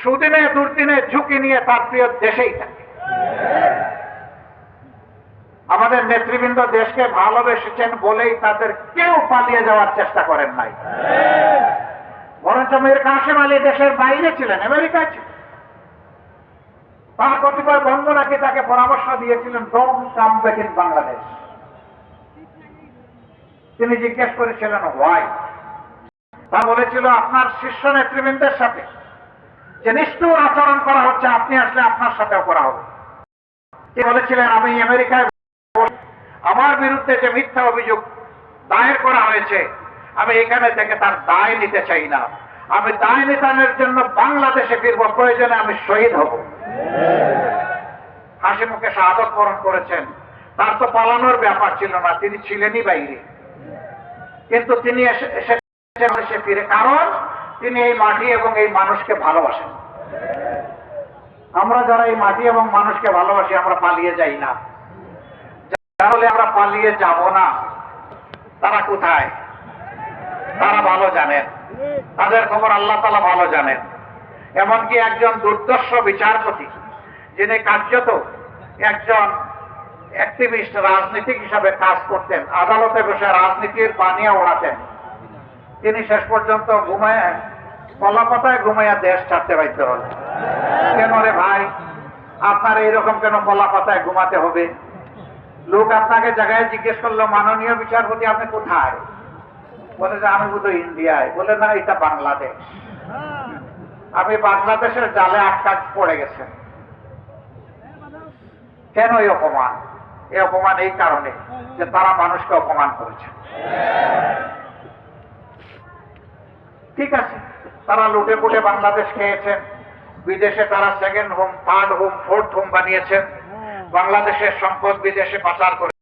সুদিনে দুর্দিনে ঝুঁকি নিয়ে তার প্রিয় দেশেই থাকে। আমাদের নেতৃবৃন্দ দেশকে ভালোবেসেছেন বলেই তাদের কেউ পালিয়ে যাওয়ার চেষ্টা করেন নাই, বরঞ্চ মীর কাসেম আলী দেশের বাইরে ছিলেন, আমেরিকায় ছিলেন। তার কতিপয় বন্ধু নাকি তাকে পরামর্শ দিয়েছিলেন, don't come back in Bangladesh. তিনি জিজ্ঞেস করেছিলেন হোয়াই। তা বলেছিল, আপনার শীর্ষ নেতৃবৃন্দের সাথে যে নিষ্ঠুর আচরণ করা হচ্ছে, আপনি আসলে আপনার সাথেও করা হবে। তিনি বলেছিলেন, আমি আমেরিকায় আমার বিরুদ্ধে যে মিথ্যা অভিযোগ দায়ের করা হয়েছে, আমি এখানে থেকে তার দায় নিতে চাই না। আমি দায় নিতানের জন্য বাংলাদেশে ফিরব, প্রয়োজনে আমি শহীদ হব। হাসি মুখে শাহাদত বরণ করেছেন। তার তো পালানোর ব্যাপার ছিল না, তিনি ছিলেনই বাইরে। কিন্তু তিনি এসে ফিরে, কারণ তিনি এই মাটি এবং এই মানুষকে ভালোবাসেন। আমরা যারা এই মাটি এবং মানুষকে ভালোবাসি, আমরা পালিয়ে যাই না। তাহলে আমরা পালিয়ে যাব না। তারা কোথায়? তারা ভালো জানেন, তাদের খবর আল্লাহ তাআলা ভালো জানেন। এমনকি একজন দুর্দর্শ বিচারপতি, যিনি কার্যত একজন অ্যাক্টিভিস্ট রাজনীতিক হিসাবে কাজ করতেন, আদালতে বসে রাজনীতির পানিয়া ওড়াতেন, তিনি শেষ পর্যন্ত ঘুমায়, কলাপাতায় ঘুমাইয়া দেশ ছাড়তে বাধ্য হলেন। কেন রে ভাই, আপনার এইরকম কেন কলাপাতায় ঘুমাতে হবে? লোক আপনাকে জায়গায় জিজ্ঞেস করলো, মাননীয় বিচারপতি আপনি কোথায়? বলে যে আমি বোধহয় ইন্ডিয়ায়। বলে না, এটা বাংলাদেশ। আপনি বাংলাদেশের জালে আটকা পড়ে গেছেন। কেন এই অপমান? এই অপমান এই কারণে যে তারা মানুষকে অপমান করেছে। ঠিক আছে, তারা লুটে পুটে বাংলাদেশ খেয়েছেন, বিদেশে তারা second home, third home, fourth home বানিয়েছেন, বাংলাদেশের সম্পদ বিদেশে পাচার করে